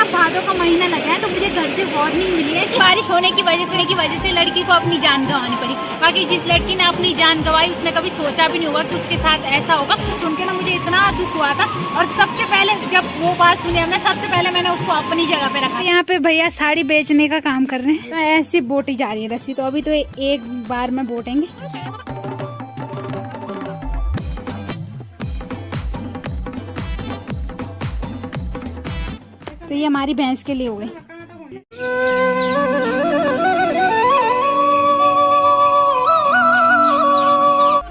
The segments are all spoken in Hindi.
अब भादों का महीना लगा है तो मुझे घर से वार्निंग मिली है कि बारिश होने की वजह से लड़की को अपनी जान गंवानी पड़ी। बाकी जिस लड़की ने अपनी जान गंवाई उसने कभी सोचा भी नहीं होगा कि उसके साथ ऐसा होगा। सुन के ना मुझे इतना दुख हुआ था और सबसे पहले जब वो बात सुनी हमने सबसे पहले मैंने उसको अपनी जगह पे रखा। यहाँ पे भैया साड़ी बेचने का काम कर रहे हैं तो ऐसी बोटी जा रही है रस्सी। तो अभी तो एक बार में बोटेंगे। तो ये हमारी भैंस के लिए हो गई।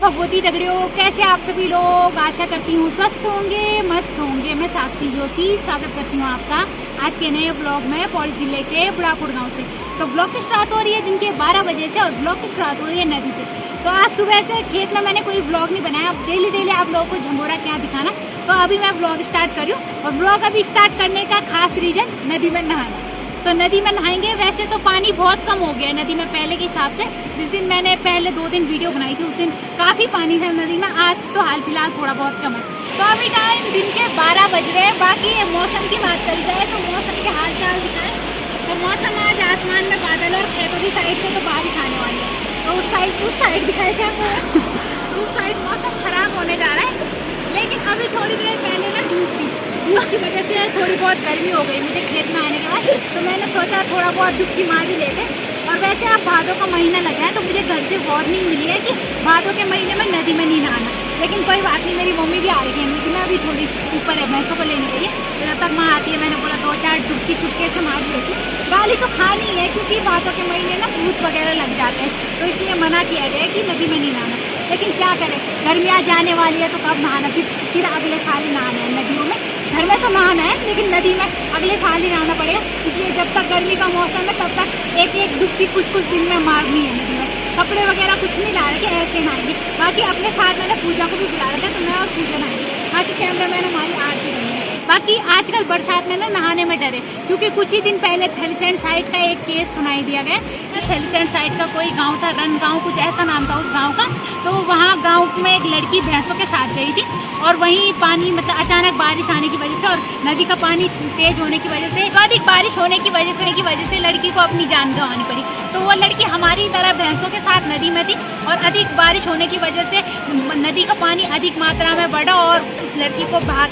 भगवती दगड़ियों, कैसे आप सभी लोग? आशा करती हूँ स्वस्थ होंगे, मस्त होंगे। मैं साक्षी जोशी स्वागत करती हूँ आपका आज के नए ब्लॉग में पौड़ी जिले के बुढ़ापुर गांव से। तो ब्लॉग की शुरुआत हो रही है दिन के 12 बजे से और ब्लॉग की शुरुआत हो रही है नदी से। तो आज सुबह से खेत में मैंने कोई ब्लॉग नहीं बनाया। अब डेली आप लोगों को झंगोरा क्या दिखाना। तो अभी मैं ब्लॉग स्टार्ट कर रही हूँ और ब्लॉग अभी स्टार्ट करने का खास रीजन नदी में नहाना। तो नदी में नहाएंगे। वैसे तो पानी बहुत कम हो गया है नदी में पहले के हिसाब से। जिस दिन मैंने पहले 2 दिन वीडियो बनाई थी उस दिन काफ़ी पानी था नदी में। आज तो हाल फिलहाल थोड़ा बहुत कम है। तो अभी टाइम दिन के 12 बज रहे हैं। बाकी मौसम की बात करी जाए तो मौसम के हाल चाल दिखाएं तो मौसम आज आसमान में बादल और खेतों की साइड से तो बारिश आने वाली है। तो उस साइड दिखाई क्या उस साइड मौसम खराब होने जा रहा है। लेकिन अभी थोड़ी देर पहले ना धूप की वजह से थोड़ी बहुत गर्मी हो गई मुझे खेत में आने के बाद। तो मैंने सोचा थोड़ा बहुत डुबकी मार ही लेते। और वैसे अब भादों का महीना लगा है तो मुझे घर से वार्निंग मिली है कि भादों के महीने में नदी में नहीं नहाना। लेकिन कोई बात नहीं, मेरी मम्मी भी आ रही है। लेकिन मैं अभी थोड़ी ऊपर है, भैंसों को लेने गई है। तो जब तक माँ आती है मैंने बोला 2-4 डुबकी चुपके से मार लेती। गाली तो खानी है क्योंकि भादों के महीने ना भूत वगैरह लग जाते हैं। तो इसलिए मना किया गया है कि नदी में नहीं नहाना। लेकिन क्या करें, गर्मियाँ जाने वाली है तो कब नहाना, फिर अगले साल ही नहाना है नदियों में। घर में तो नहाना है लेकिन नदी में अगले साल ही नहाना पड़ेगा। इसलिए जब तक गर्मी का मौसम है तब तक एक डुबकी कुछ दिन में मारनी है नदी में। कपड़े वगैरह कुछ नहीं ला रखे, ऐसे नहाएंगे। बाकी अपने साथ मैंने पूजा को भी बुला रखा है तो मैं और पूजा नहाएंगे। बाकी कैमरा मैन हमारी आरती रही है। बाकी आजकल बरसात में ना नहाने में डरे क्योंकि कुछ ही दिन पहले थलीसैंड साइड का एक केस सुनाई दिया गया। थलीसैंड साइड का कोई गांव था, रन गांव कुछ ऐसा नाम था उस गांव का। तो वहाँ गांव में एक लड़की भैंसों के साथ गई थी और वहीं पानी मतलब अचानक बारिश आने की वजह से और नदी का पानी तेज होने की वजह से अधिक बारिश होने की वजह से लड़की को अपनी जान गंवानी पड़ी। तो वो लड़की हमारी तरह भैंसों के साथ नदी में थी और अधिक बारिश होने की वजह से नदी का पानी अधिक मात्रा में बढ़ा और उस लड़की को बहा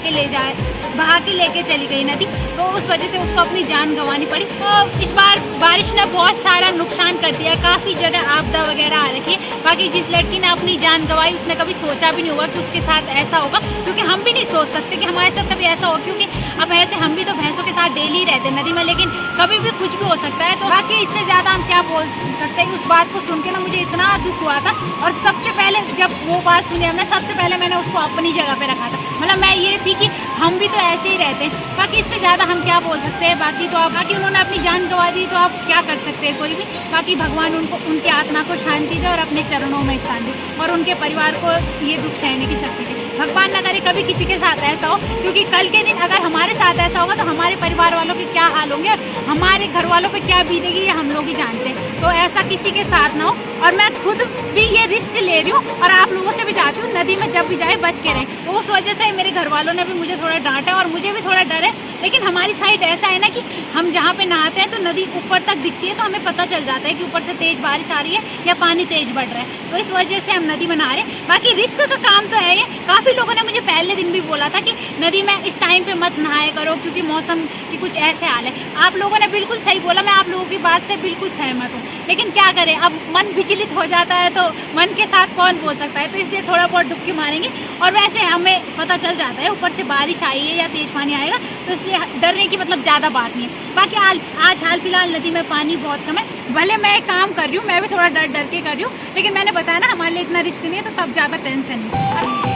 के लेके चली गई नदी। तो उस वजह से उसको अपनी जान गंवानी पड़ी। तो इस बार बारिश ने बहुत सारा नुकसान कर दिया है, काफ़ी जगह आपदा वगैरह आ रखी है। बाकी जिस लड़की ने अपनी जान गंवाई उसने कभी सोचा भी नहीं होगा कि उसके साथ ऐसा होगा। क्योंकि हम भी नहीं सोच सकते कि हमारे साथ कभी ऐसा हो, क्योंकि अब ऐसे हम भी तो भैंसों के साथ डेली रहते हैं नदी में। लेकिन कभी भी कुछ भी हो सकता है। तो बाकी इससे ज़्यादा हम क्या बोल सकते हैं। उस बात को सुन के ना मुझे इतना दुख हुआ था और सबसे पहले जब वो बात सुनी हमने सबसे पहले मैंने उसको अपनी जगह पे रखा था। मतलब मैं ये थी कि हम भी तो ऐसे ही रहते हैं। बाकी इससे ज़्यादा हम क्या बोल सकते हैं। बाकी उन्होंने अपनी जान गंवा दी तो आप क्या कर सकते हैं कोई भी। बाकी भगवान उनको उनकी आत्मा को शांति दे और अपने चरणों में स्थान दे और उनके परिवार को ये दुख सहने की शक्ति दे। भगवान न करे कभी किसी के साथ ऐसा हो, क्योंकि कल के दिन अगर हमारे साथ ऐसा होगा तो हमारे परिवार वालों के क्या हाल होंगे और हमारे घर वालों पे क्या बीतेगी ये हम लोग ही जानते हैं। तो ऐसा किसी के साथ ना हो। और मैं खुद भी ये रिस्क ले रही हूँ और आप लोगों से भी चाहती हूँ नदी में जब भी जाए बच के रहें। तो उस वजह से मेरे घर वालों ने भी मुझे थोड़ा डांटा और मुझे भी थोड़ा डर है। लेकिन हमारी साइड ऐसा है ना कि हम जहाँ पे नहाते हैं तो नदी ऊपर तक दिखती है तो हमें पता चल जाता है कि ऊपर से तेज बारिश आ रही है या पानी तेज बढ़ रहा है। तो इस वजह से हम नदी में नहा रहे हैं। बाकी रिस्क का काम तो है ये। काफ़ी लोगों ने मुझे पहले दिन भी बोला था कि नदी में इस टाइम पे मत नहाया करो क्योंकि मौसम की कुछ ऐसे हाल है। आप लोगों ने बिल्कुल सही बोला, मैं आप लोगों की बात से बिल्कुल सहमत हूँ। लेकिन क्या करें, अब मन विचलित हो जाता है तो मन के साथ कौन बोल सकता है। तो इसलिए थोड़ा बहुत डुबकी मारेंगे। और वैसे हमें पता चल जाता है ऊपर से बारिश आई है या तेज पानी आएगा, तो इसलिए डरने की मतलब ज़्यादा बात नहीं है। बाकी आज हाल फिलहाल नदी में पानी बहुत कम है। भले मैं काम कर रही हूँ, मैं भी थोड़ा डर के कर रही हूँ, लेकिन मैंने बताया ना हमारे लिए इतना रिस्क नहीं है तो तब ज़्यादा टेंशन नहीं।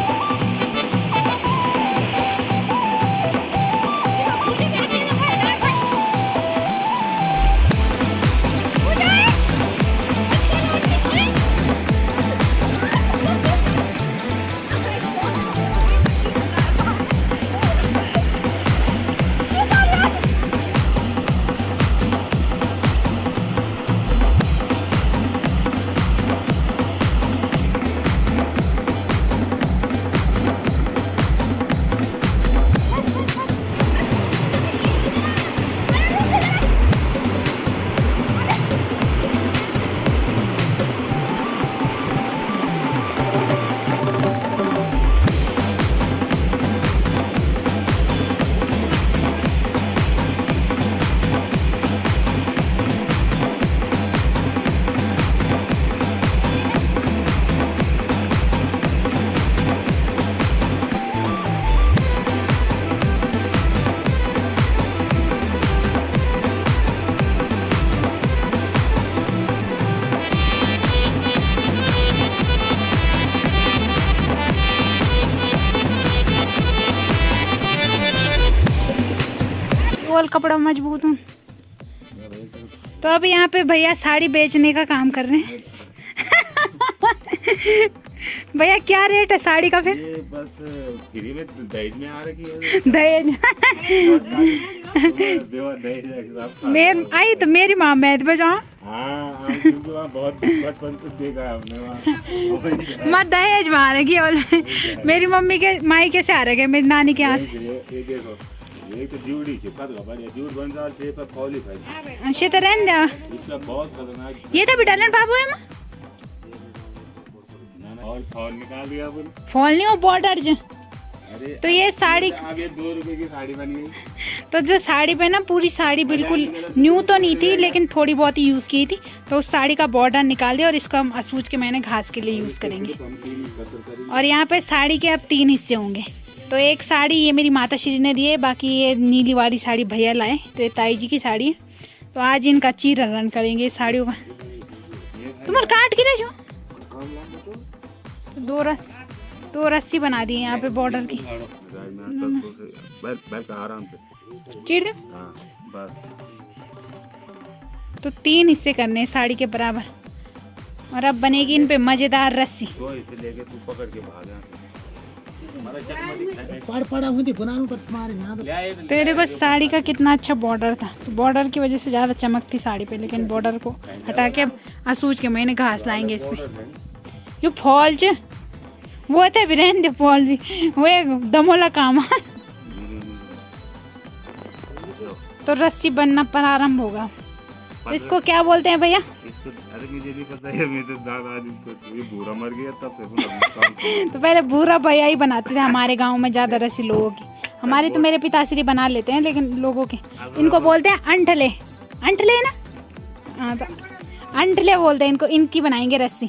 बोल कपड़ा मजबूत हूँ। तो अभी यहाँ पे भैया साड़ी बेचने का काम कर रहे हैं। भैया क्या रेट है साड़ी का फिर? ये बस फ्री में दहेज में आ रही है। दहेज मेरी आई तो मेरी माँ मैं बजाऊँ। हाँ बहुत बचपन से देखा हमने वहाँ। मत दहेज में आ रही और मेरी मम्मी के मायके से आ रहे मेरी नानी के यहाँ से। ये तो जूड़ी जूड़ बन रहा है पर फौली भाई। अच्छे तो रहने दो। इसका बहुत खतरनाक। ये तो बिटालन बाबू है माँ। और फॉल निकाल दिया अपन। फॉल नहीं वो बॉर्डर जो। तो ये साड़ी आगे 2 रुपए की साड़ी बनी है। तो जो साड़ी पे ना पूरी साड़ी बिल्कुल न्यू तो नहीं थी लेकिन थोड़ी बहुत ही यूज़ की थी। तो उस साड़ी का बॉर्डर निकाल दिया और इसको हम असूज के मैंने घास के लिए यूज़ करेंगे। और यहाँ पे साड़ी के अब 3 हिस्से होंगे। तो एक साड़ी ये मेरी माता श्री ने दी है, बाकी ये नीली वाली साड़ी भैया लाए। तो ये ताई जी की साड़ी है। तो आज इनका चीरन करेंगे साड़ियों का। तुम्हारे काट के रह दो रस्सी बना दी है यहाँ पे बॉर्डर की। आराम से चीर दो। हाँ, बस। तो 3 हिस्से करने हैं साड़ी के बराबर। और अब बनेगी इन पे मजेदार रस्सी। तो इसे लेके तू पकड़ के भागा। तो ये देखो साड़ी का कितना अच्छा बॉर्डर था। तो बॉर्डर की वजह से ज़्यादा चमकती साड़ी पे, लेकिन बॉर्डर को हटा के अब असूज के महीने घास लाएंगे इस पे। जो फॉल च वो थे भी रहने दे, फॉल भी वो एक दमोला काम है। तो रस्सी बनना प्रारंभ होगा। तो इसको क्या बोलते हैं भैया? अरे मुझे नहीं पता है, मैं तो दादाजी को ये भूरा मर गया तब से। तो पहले भूरा भैया ही बनाते थे हमारे गांव में ज़्यादा रस्सी लोगों की। हमारी तो मेरे पिताश्री बना लेते हैं, लेकिन लोगों के इनको बोलते हैं अंठले। अंठले ना, हाँ तो अंठले बोलते हैं इनको। इनकी बनाएंगे रस्सी।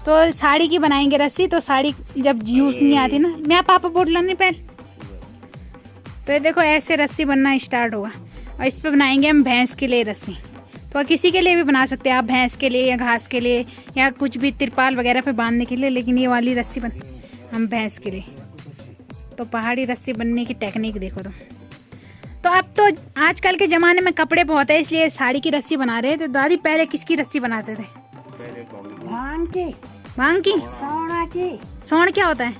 तो साड़ी की बनाएंगे रस्सी। तो साड़ी जब यूज़ नहीं आती ना, मैं पापा बोल नहीं पहले। तो ये देखो ऐसे रस्सी बनना स्टार्ट होगा। और इस पर बनाएंगे हम भैंस के लिए रस्सी। तो किसी के लिए भी बना सकते हैं आप, भैंस के लिए या घास के लिए या कुछ भी तिरपाल वगैरह पे बांधने के लिए। लेकिन ये वाली रस्सी बन हम भैंस के लिए। तो पहाड़ी रस्सी बनने की टेक्निक देखो। तो अब तो आजकल के ज़माने में कपड़े बहुत है, इसलिए साड़ी की रस्सी बना रहे हैं। तो दादी पहले किसकी रस्सी बनाते थे? भांग की। भांग की? सोना की। सोन क्या होता है?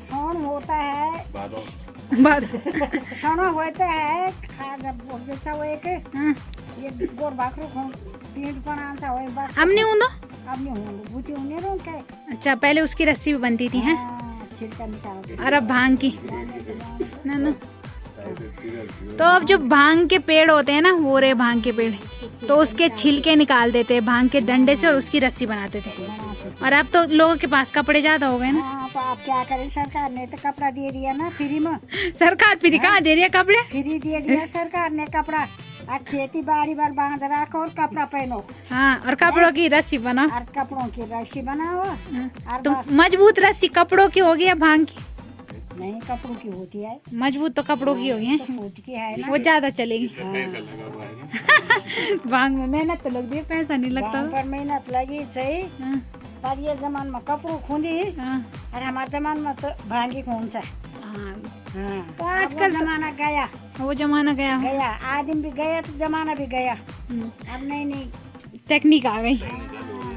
सोन होता है सोना होता है जैसा वो एक ये गोर बाखरो को पीठ बनाता है बस। अब नहीं हूँ अब नहीं हूँ बूटी होने रो के। अच्छा, पहले उसकी रस्सी भी बनती थी हैं? छिलका निकाल। और अब भांग की ना। तो अब जो भांग के पेड़ होते हैं ना, वो रहे भांग के पेड़, तो उसके छिलके निकाल देते हैं भांग के डंडे से और उसकी रस्सी बनाते थे। और अब तो लोगों के पास कपड़े ज्यादा हो गए ना। तो आप क्या करें, सरकार ने तो कपड़ा दे दिया ना फ्री में। सरकार फ्री कहाँ दे रही है कपड़े? फ्री दे दिया सरकार ने कपड़ा। और खेती बाड़ी बार बांध रखो और कपड़ा पहनो। हाँ, और कपड़ों की रस्सी बनाओ। और कपड़ों की रस्सी बनाओ। तो मजबूत रस्सी कपड़ों की होगी या भांग की? नहीं, कपड़ों की होती है। मजबूत तो कपड़ों की होगी है, सूट की है ना, वो ज्यादा चलेगी। भांग में मेहनत तो लगती है, पैसा नहीं लगता। पर मेहनत लगी सही। पर ये जमान में कपड़ों खूंदी और हमारे जमान में तो भांगी खून सा। तो आजकल जमाना गया, वो जमाना गया गया। आदमी भी गया तो जमाना भी गया। अब नहीं टेक्निक आ गई।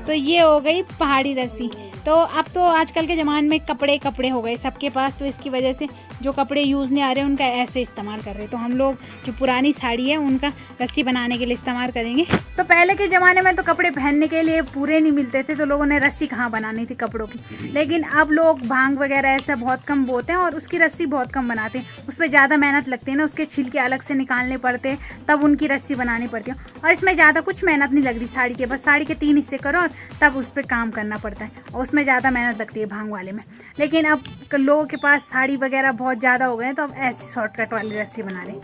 तो ये हो गई पहाड़ी रस्सी। तो अब तो आजकल के ज़माने में कपड़े हो गए सबके पास। तो इसकी वजह से जो कपड़े यूज़ नहीं आ रहे उनका ऐसे इस्तेमाल कर रहे हैं। तो हम लोग जो पुरानी साड़ी है उनका रस्सी बनाने के लिए इस्तेमाल करेंगे। तो पहले के ज़माने में तो कपड़े पहनने के लिए पूरे नहीं मिलते थे, तो लोगों ने रस्सी कहाँ बनानी थी कपड़ों की। लेकिन अब लोग भांग वगैरह ऐसा बहुत कम बोते हैं और उसकी रस्सी बहुत कम बनाते हैं। उस पर ज़्यादा मेहनत लगती है ना, उसके छिलके अलग से निकालने पड़ते हैं, तब उनकी रस्सी बनानी पड़ती है। और इसमें ज़्यादा कुछ मेहनत नहीं लग रही साड़ी के, बस साड़ी के 3 हिस्से करो और तब उस पर काम करना पड़ता है। और उसमें ज़्यादा मेहनत लगती है भांग वाले में। लेकिन अब लोगों के पास साड़ी वगैरह बहुत ज़्यादा हो गए हैं, तो अब ऐसी शॉर्टकट वाली रस्सी बना रहे।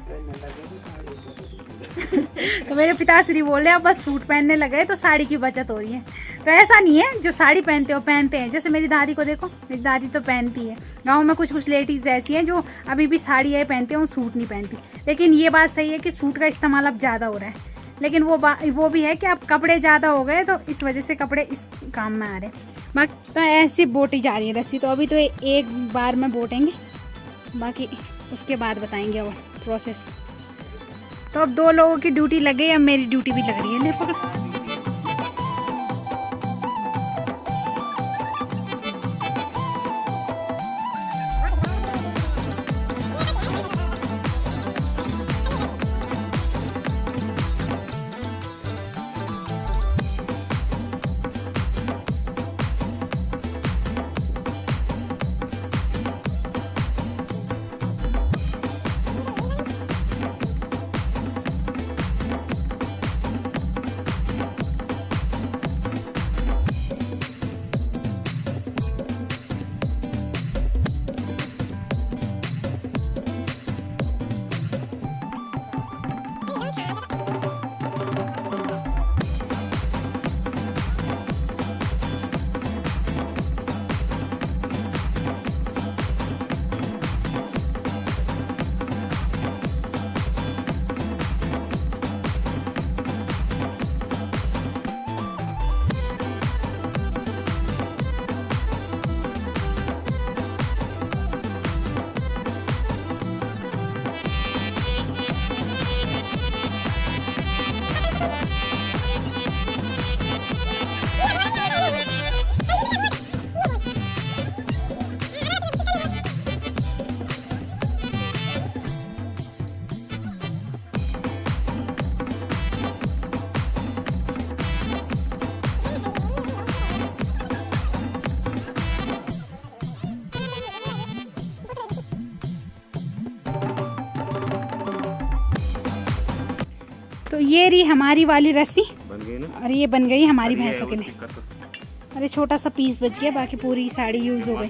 तो मेरे पिताश्री बोल रहे हैं अब बस सूट पहनने लगे तो साड़ी की बचत हो रही है। तो ऐसा नहीं है, जो साड़ी पहनते हो पहनते हैं। जैसे मेरी दादी को देखो, मेरी दादी तो पहनती है। गांव में कुछ लेडीज़ ऐसी हैं जो अभी भी साड़ी है पहनते हैं, सूट नहीं पहनती। लेकिन ये बात सही है कि सूट का इस्तेमाल अब ज़्यादा हो रहा है। लेकिन वो भी है कि अब कपड़े ज़्यादा हो गए, तो इस वजह से कपड़े इस काम में आ रहे हैं। बाकी तो ऐसी बोटी जा रही है रस्सी। तो अभी तो एक बार में बोटेंगे, बाकी उसके बाद बताएंगे और प्रोसेस। तो अब 2 लोगों की ड्यूटी लग गई, अब मेरी ड्यूटी भी लग रही है। ले पकड़। तो ये रही हमारी वाली रस्सी बन गई ना। और ये बन गई हमारी अरे ये भैंसों के वो लिए। दिक्कत तो- अरे छोटा सा पीस बच गया, बाकी पूरी साड़ी यूज हो गई।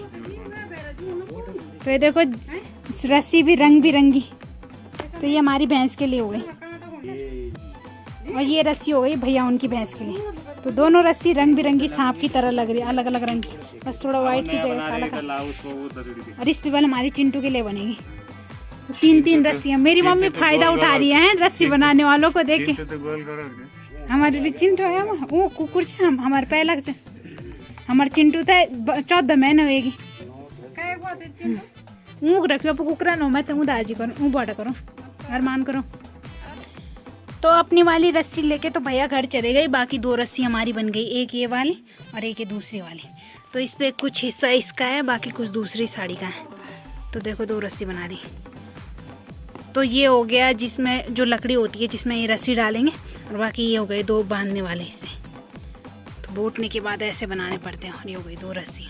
तो ये देखो रस्सी भी रंग बिरंगी, तो ये हमारी भैंस के लिए हो गई और ये रस्सी हो गई भैया उनकी भैंस के लिए। तो दोनों रस्सी रंग बिरंगी सांप की तरह लग रही है, अलग अलग रंग की, बस थोड़ा व्हाइट की जगह काला काला। और इस पे वाला हमारी चिंटू के लिए बनेगी। तो 3-3 रस्सियाँ मेरी मम्मी फायदा उठा रही है रस्सी बनाने वालों को देख के। हमारे भी चिंटू है वो कुकुर से हमारे पहला से हमारे चिंटू था 14 महीने होगी। ऊँग रखियो कुकरा नो मैं तो दाजी करूँ बड़ा करो अरमान करो। तो अपनी वाली रस्सी लेके तो भैया घर चले गए, बाकी 2 रस्सी हमारी बन गई, एक ये वाली और एक ये दूसरी वाली। तो इस पे कुछ हिस्सा इसका है, बाकी कुछ दूसरी साड़ी का है। तो देखो 2 रस्सी बना दी। तो ये हो गया जिसमें जो लकड़ी होती है जिसमें ये रस्सी डालेंगे, और बाकी ये हो गए 2 बांधने वाले हिस्से। तो बोटने के बाद ऐसे बनाने पड़ते हैं। और ये हो गई 2 रस्सी।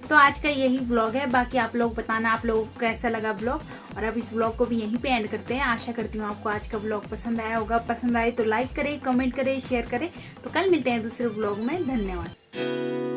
तो आज का यही ब्लॉग है, बाकी आप लोग बताना आप लोगों को कैसा लगा ब्लॉग। और अब इस ब्लॉग को भी यहीं पे एंड करते हैं। आशा करती हूँ आपको आज का ब्लॉग पसंद आया होगा। पसंद आए तो लाइक करें, कमेंट करें, शेयर करें। तो कल मिलते हैं दूसरे ब्लॉग में। धन्यवाद।